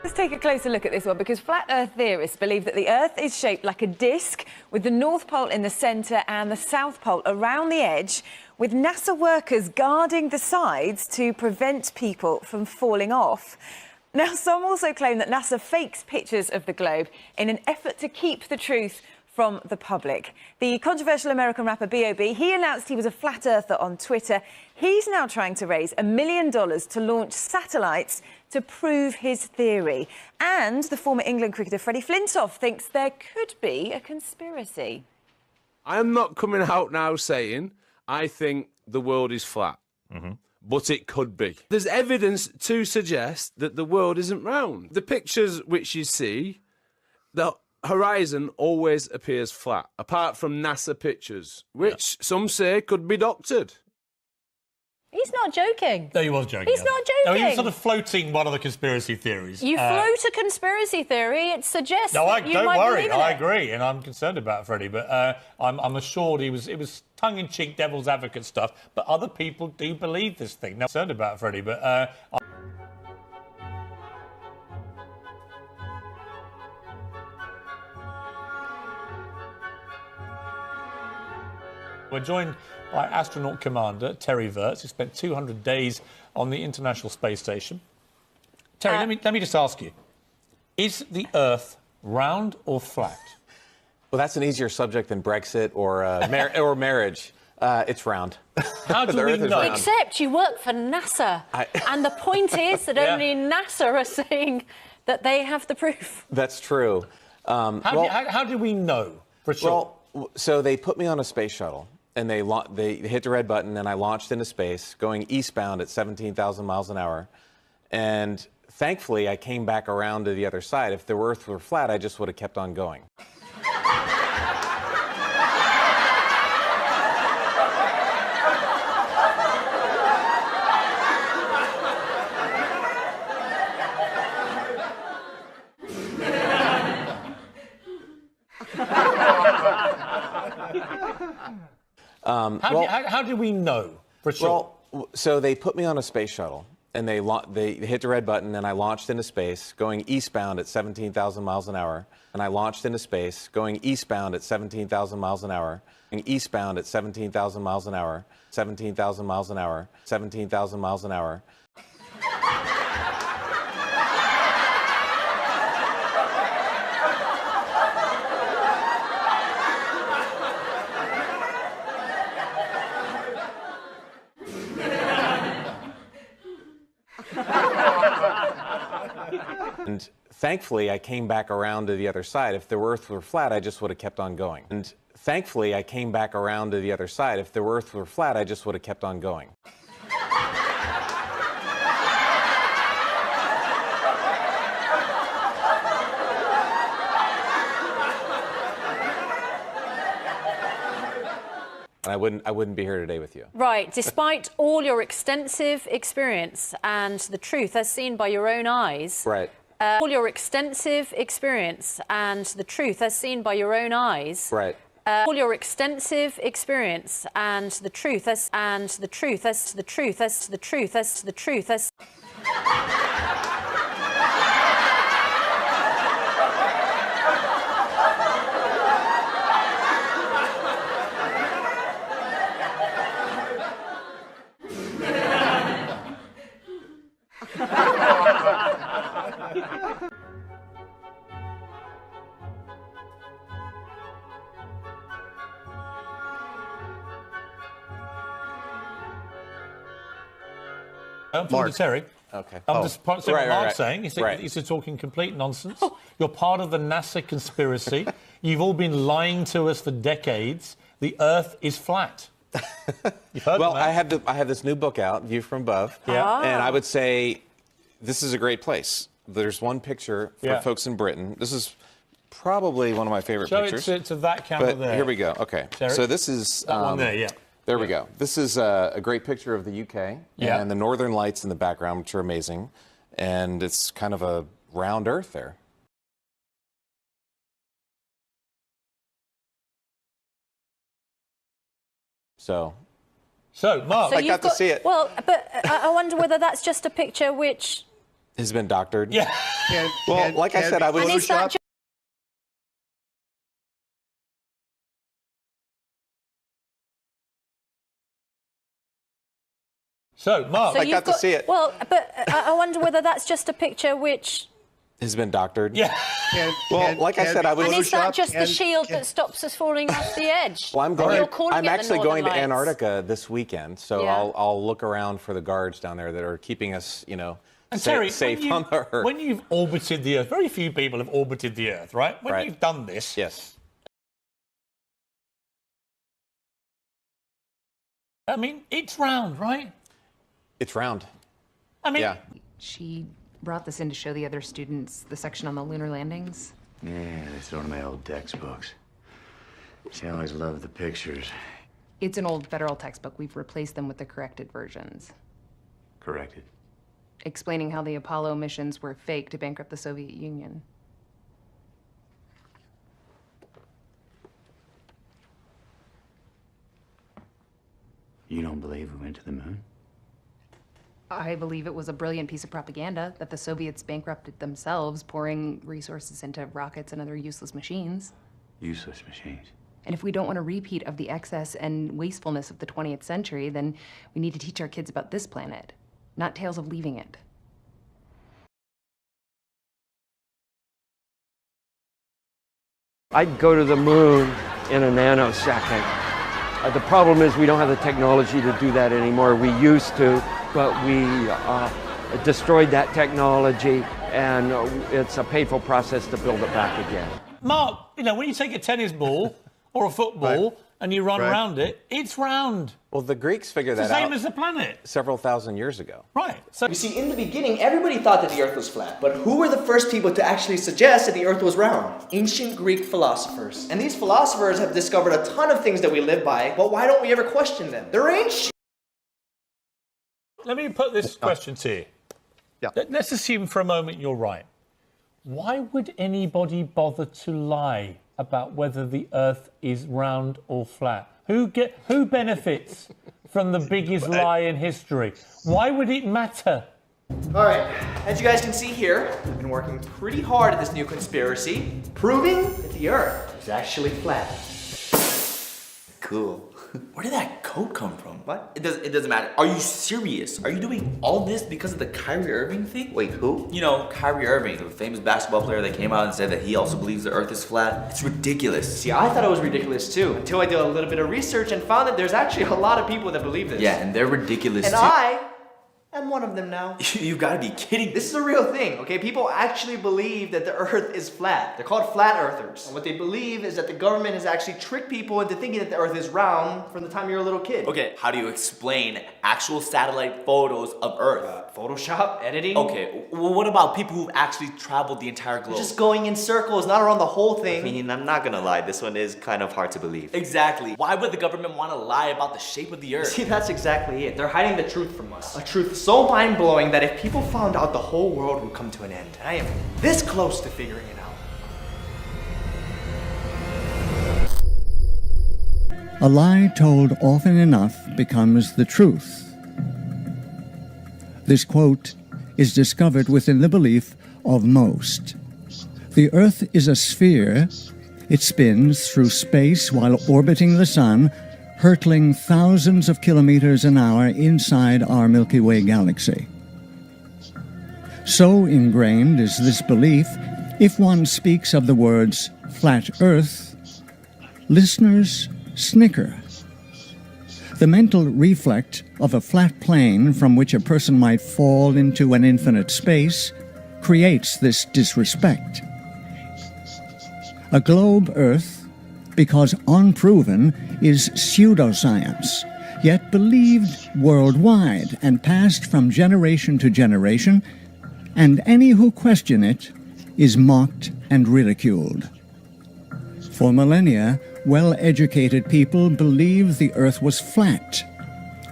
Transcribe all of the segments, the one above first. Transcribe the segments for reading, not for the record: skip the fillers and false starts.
Let's take a closer look at this one, because flat Earth theorists believe that the Earth is shaped like a disc with the North Pole in the centre and the South Pole around the edge, with NASA workers guarding the sides to prevent people from falling off. Now, some also claim that NASA fakes pictures of the globe in an effort to keep the truth from the public. The controversial American rapper B.O.B., he announced he was a flat earther on Twitter. He's now trying to raise $1 million to launch satellites to prove his theory. And the former England cricketer Freddie Flintoff thinks there could be a conspiracy. I am not coming out now saying I think the world is flat, but it could be. There's evidence to suggest that the world isn't round. The pictures which you see, the horizon always appears flat, apart from NASA pictures, which some say could be doctored. He's not joking. No, he was joking. He's not joking. No, he was sort of floating one of the conspiracy theories. You float a conspiracy theory, it suggests no, that you don't might worry. believe in I it. agree, and I'm concerned about Freddie, but I'm assured it was tongue-in-cheek devil's advocate stuff, but other people do believe this thing. Now, I'm concerned about Freddie, but... We're joined by astronaut commander Terry Virts, who spent 200 days on the International Space Station. Terry, let me just ask you, is the Earth round or flat? Well, that's an easier subject than Brexit or or marriage. It's round. How do we know? Except you work for NASA, and the point is that only NASA are saying that they have the proof. That's true. How do we know for sure? Well, so they put me on a space shuttle, and they hit the red button, and I launched into space, going eastbound at 17,000 miles an hour. And thankfully, I came back around to the other side. If the Earth were flat, I just would have kept on going. How do we know for sure? Well, so they put me on a space shuttle, and they hit the red button, and I launched into space, going eastbound at 17,000 miles an hour. And I launched into space, going eastbound at 17,000 miles an hour. And eastbound at 17,000 miles an hour. 17,000 miles an hour. 17,000 miles an hour. And thankfully, I came back around to the other side. If the Earth were flat, I just would have kept on going. And thankfully, I came back around to the other side. If the Earth were flat, I just would have kept on going. I wouldn't be here today with you. Right, despite all your extensive experience and the truth as seen by your own eyes. Right. All your extensive experience and the truth as seen by your own eyes. Right. All your extensive experience and the truth as I'm talking to Terry. Okay. I'm just saying what Mark's saying. Right. He's talking complete nonsense. You're part of the NASA conspiracy. You've all been lying to us for decades. The Earth is flat. You've heard Well, that. I have this new book out, View from Above. Yeah. And I would say this is a great place. There's one picture for folks in Britain. This is probably one of my favorite pictures. Show it to that camera there. Here we go. Okay. Terry? So this is... That one there, yeah. There we go. This is a great picture of the UK and the northern lights in the background, which are amazing. And it's kind of a round Earth there. So, Mark, I got to see it. Well, but I wonder whether that's just a picture which Has been doctored. Yeah. Well, like I said, I was. And is that So, Mark, I got to see it. Well, but I wonder whether that's just a picture which... Has been doctored. yeah. Well, like I said, I was. And is that just the shield that stops us falling off the edge? Well, I'm Or going. you're calling I'm it the actually Northern going to Lights? Antarctica this weekend, so Yeah. I'll look around for the guards down there that are keeping us, you know, And Terry, safe on the Earth. when you've orbited the Earth, very few people have orbited the Earth, right? When Right. you've done this, Yes. I mean, it's round, right? It's round. I mean, Yeah. She brought this in to show the other students the section on the lunar landings. Yeah, it's one of my old textbooks. See, I always loved the pictures. It's an old federal textbook. We've replaced them with the corrected versions, Corrected. explaining how the Apollo missions were fake to bankrupt the Soviet Union. You don't believe we went to the moon? I believe it was a brilliant piece of propaganda that the Soviets bankrupted themselves, pouring resources into rockets and other useless machines. Useless machines. And if we don't want a repeat of the excess and wastefulness of the 20th century, then we need to teach our kids about this planet, not tales of leaving it. I'd go to the moon in a nanosecond. The problem is we don't have the technology to do that anymore. We used to, but we destroyed that technology, and it's a painful process to build it back again. Mark, you know, when you take a tennis ball or a football and you run around it, it's round. Well, the Greeks figured It's that the same out as the planet. several thousand years ago. Right. So You see, in the beginning, everybody thought that the Earth was flat. But who were the first people to actually suggest that the Earth was round? Ancient Greek philosophers. And these philosophers have discovered a ton of things that we live by, but why don't we ever question them? They're ancient. let me put this question to you. Yeah. Let's assume for a moment you're right. Why would anybody bother to lie about whether the Earth is round or flat? Who benefits from the biggest lie in history? Why would it matter? All right, as you guys can see here, I've been working pretty hard at this new conspiracy, proving that the Earth is actually flat. Cool. Where did that coat come from? What? It doesn't matter. Are you serious? Are you doing all this because of the Kyrie Irving thing? Wait, who? You know, Kyrie Irving, the famous basketball player that came out and said that he also believes the Earth is flat. It's ridiculous. See, I thought it was ridiculous too, until I did a little bit of research and found that there's actually a lot of people that believe this. Yeah, and they're ridiculous And too. I am one of them now. You gotta be kidding. This is a real thing, okay? People actually believe that the Earth is flat. They're called flat earthers. And what they believe is that the government has actually tricked people into thinking that the Earth is round from the time you're a little kid. Okay, how do you explain actual satellite photos of Earth? Photoshop, editing. Okay, well, what about people who've actually traveled the entire globe? Just going in circles, not around the whole thing. I mean, I'm not gonna lie, this one is kind of hard to believe. Exactly. Why would the government want to lie about the shape of the Earth? See, that's exactly it. They're hiding the truth from us. A truth so mind-blowing that if people found out, the whole world would come to an end. And I am this close to figuring it out. A lie told often enough becomes the truth. This quote is discovered within the belief of most. The Earth is a sphere. It spins through space while orbiting the Sun, hurtling thousands of kilometers an hour inside our Milky Way galaxy. So ingrained is this belief, if one speaks of the words flat Earth, listeners snicker. The mental reflex of a flat plane from which a person might fall into an infinite space creates this disrespect. A globe Earth, because unproven, is pseudoscience, yet believed worldwide and passed from generation to generation, and any who question it is mocked and ridiculed. For millennia, well-educated people believed the Earth was flat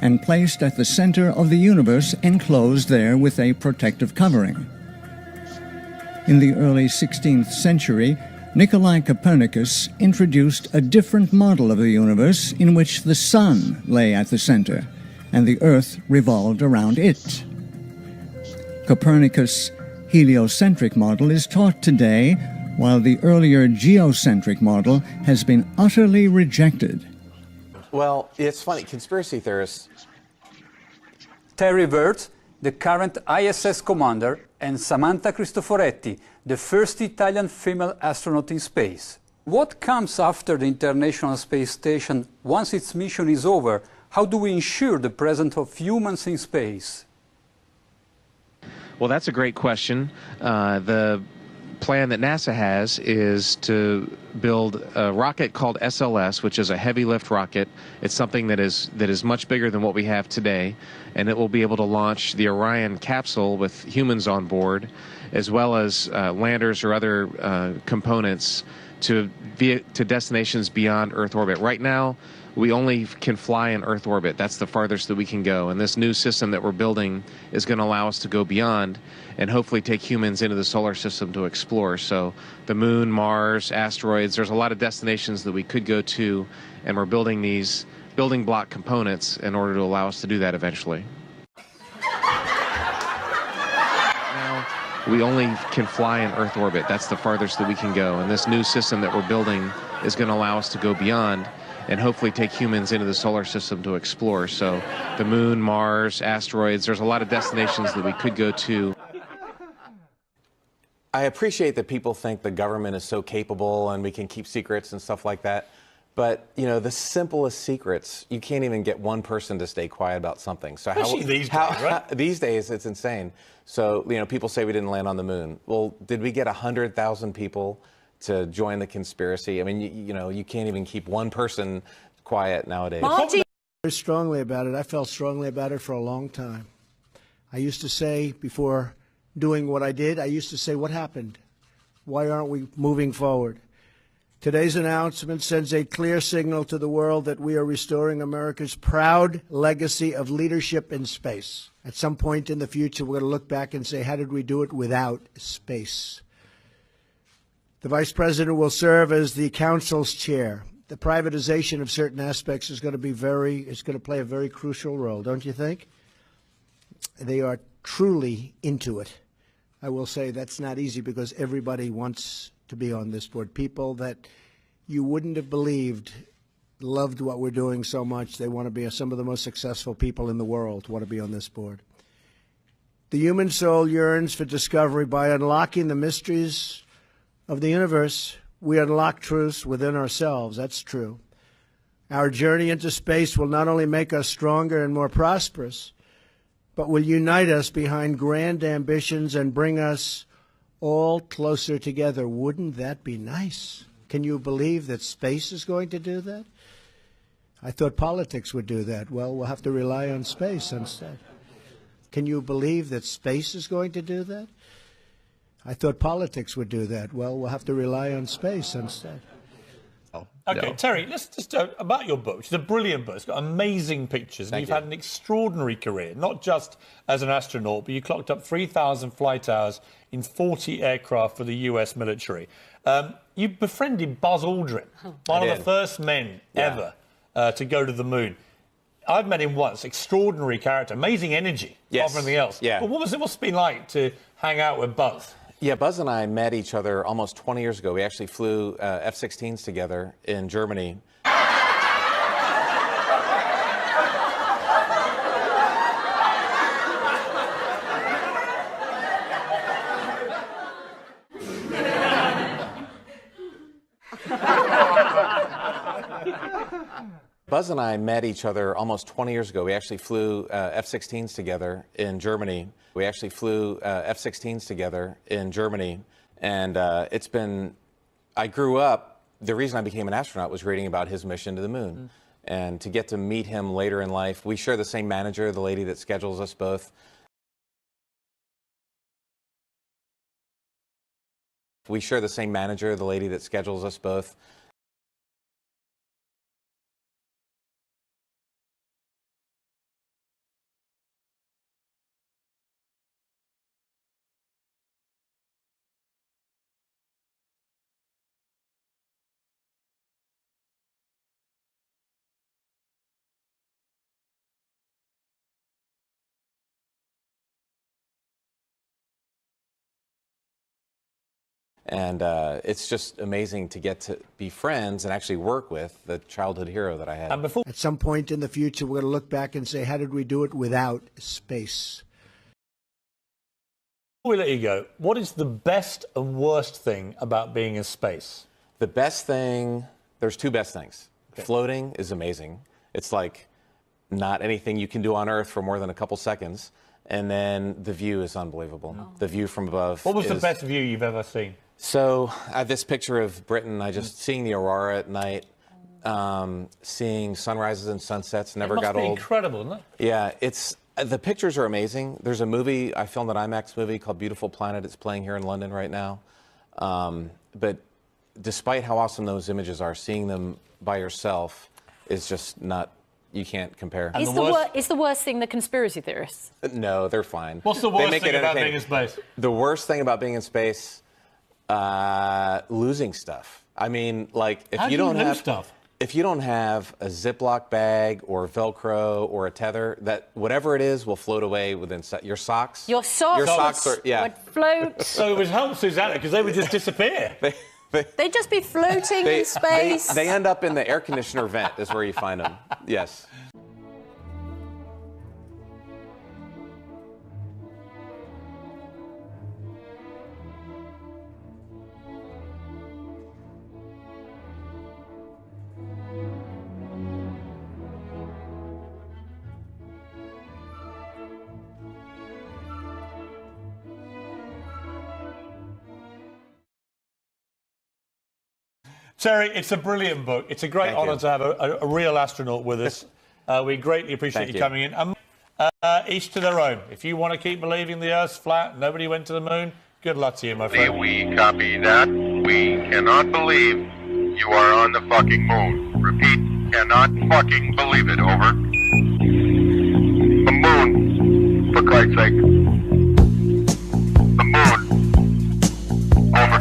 and placed at the center of the universe, enclosed there with a protective covering. In the early 16th century, Nikolai Copernicus introduced a different model of the universe in which the Sun lay at the center and the Earth revolved around it. Copernicus' heliocentric model is taught today, while the earlier geocentric model has been utterly rejected. Well, it's funny, conspiracy theorists. Terry Virts, the current ISS commander, and Samantha Cristoforetti, the first Italian female astronaut in space. What comes after the International Space Station once its mission is over? How do we ensure the presence of humans in space? Well, that's a great question. The plan that NASA has is to build a rocket called SLS, which is a heavy lift rocket. It's something that is much bigger than what we have today, and it will be able to launch the Orion capsule with humans on board, as well as landers or other components to destinations beyond Earth orbit. Right now, we only can fly in Earth orbit. That's the farthest that we can go. And this new system that we're building is going to allow us to go beyond and hopefully take humans into the solar system to explore. So the moon, Mars, asteroids, there's a lot of destinations that we could go to, and we're building these building block components in order to allow us to do that eventually. Now, we only can fly in Earth orbit. That's the farthest that we can go. And this new system that we're building is going to allow us to go beyond and hopefully take humans into the solar system to explore. So the moon, Mars, asteroids, there's a lot of destinations that we could go to. I appreciate that people think the government is so capable and we can keep secrets and stuff like that. But, you know, the simplest secrets, you can't even get one person to stay quiet about something. So Especially these days, right? These days, it's insane. So, you know, people say we didn't land on the moon. Well, did we get 100,000 people to join the conspiracy? I mean, you know, you can't even keep one person quiet nowadays. Very strongly about it. I felt strongly about it for a long time. I used to say, before doing what I did, I used to say, what happened? Why aren't we moving forward? Today's announcement sends a clear signal to the world that we are restoring America's proud legacy of leadership in space. At some point in the future, we're going to look back and say, how did we do it without space? The Vice President will serve as the Council's chair. The privatization of certain aspects is going to play a very crucial role, don't you think? They are truly into it. I will say that's not easy because everybody wants to be on this board. People that you wouldn't have believed loved what we're doing so much. They want to be some of the most successful people in the world want to be on this board. The human soul yearns for discovery. By unlocking the mysteries of the universe, we unlock truths within ourselves. That's true. Our journey into space will not only make us stronger and more prosperous, but will unite us behind grand ambitions and bring us all closer together. Wouldn't that be nice? Can you believe that space is going to do that? I thought politics would do that. Well, we'll have to rely on space instead. Can you believe that space is going to do that? I thought politics would do that. Well, we'll have to rely on space instead. Okay, no. Terry, let's just about your book. It's a brilliant book. It's got amazing pictures. And you've had an extraordinary career, not just as an astronaut, but you clocked up 3,000 flight hours in 40 aircraft for the US military. You befriended Buzz Aldrin, one of the first men ever to go to the moon. I've met him once. Extraordinary character, amazing energy, apart from anything else. Yeah. But what's it been like to hang out with Buzz? Yeah, Buzz and I met each other almost 20 years ago. We actually flew F-16s together in Germany. Buzz and I met each other almost 20 years ago. We actually flew F-16s together in Germany. We actually flew F-16s together in Germany. And it's been, I grew up, the reason I became an astronaut was reading about his mission to the moon. And to get to meet him later in life, we share the same manager, the lady that schedules us both. We share the same manager, the lady that schedules us both. And it's just amazing to get to be friends and actually work with the childhood hero that I had. And before At some point in the future, we're going to look back and say, how did we do it without space? we let you go, what is the best and worst thing about being in space? The best thing, there's two best things. Okay. Floating is amazing. It's like not anything you can do on Earth for more than a couple seconds. And then the view is unbelievable. Oh. The view from above. What was the best view you've ever seen? So I have this picture of Britain. I just seeing the aurora at night, seeing sunrises and sunsets never got old. It must be incredible, isn't it? Yeah, it's the pictures are amazing. There's a movie I filmed an IMAX movie called Beautiful Planet. It's playing here in London right now. But despite how awesome those images are, seeing them by yourself is just not. You can't compare. Is the worst thing the conspiracy theorists? No, they're fine. What's the worst thing about being in space? The worst thing about being in space, losing stuff. I mean, like if you don't have stuff. If you don't have a Ziploc bag or Velcro or a tether, that whatever it is will float away within your socks. Your socks. Your socks are would float. So it would help Susanna because they would just disappear. They'd just be floating in space. They end up in the air conditioner vent is where you find them. Yes. Terry, it's a brilliant book. It's a great honour to have a real astronaut with us. We greatly appreciate you coming in. Each to their own. If you want to keep believing the Earth's flat, nobody went to the moon, good luck to you, my friend. We copy that. We cannot believe you are on the fucking moon. Repeat, cannot fucking believe it. Over. The moon, for Christ's sake. The moon. Over.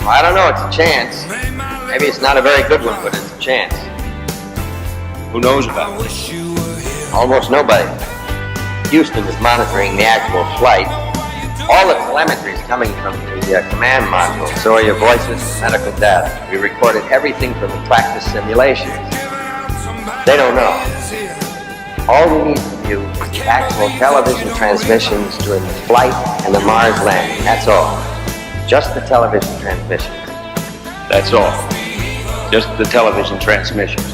I don't know, it's a chance. Maybe it's not a very good one, but it's a chance. Who knows about it? Almost nobody. Houston is monitoring the actual flight. All the telemetry is coming from the command module, so are your voices, medical data. We recorded everything from the practice simulations. They don't know. All we need from you is the actual television transmissions during the flight and the Mars landing. That's all. Just the television transmissions. That's all. Just the television transmissions.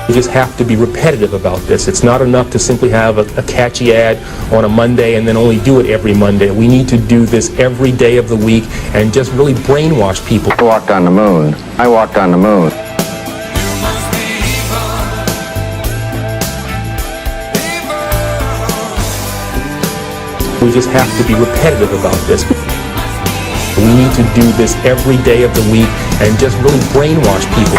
We just have to be repetitive about this. It's not enough to simply have a catchy ad on a Monday and then only do it every Monday. We need to do this every day of the week and just really brainwash people. I walked on the moon. I walked on the moon. We just have to be repetitive about this. We need to do this every day of the week and just really brainwash people.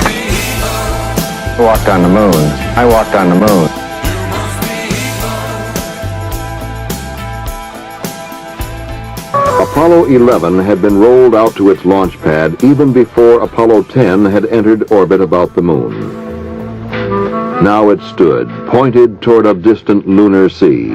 I walked on the moon. I walked on the moon. Apollo 11 had been rolled out to its launch pad even before Apollo 10 had entered orbit about the moon. Now it stood, pointed toward a distant lunar sea.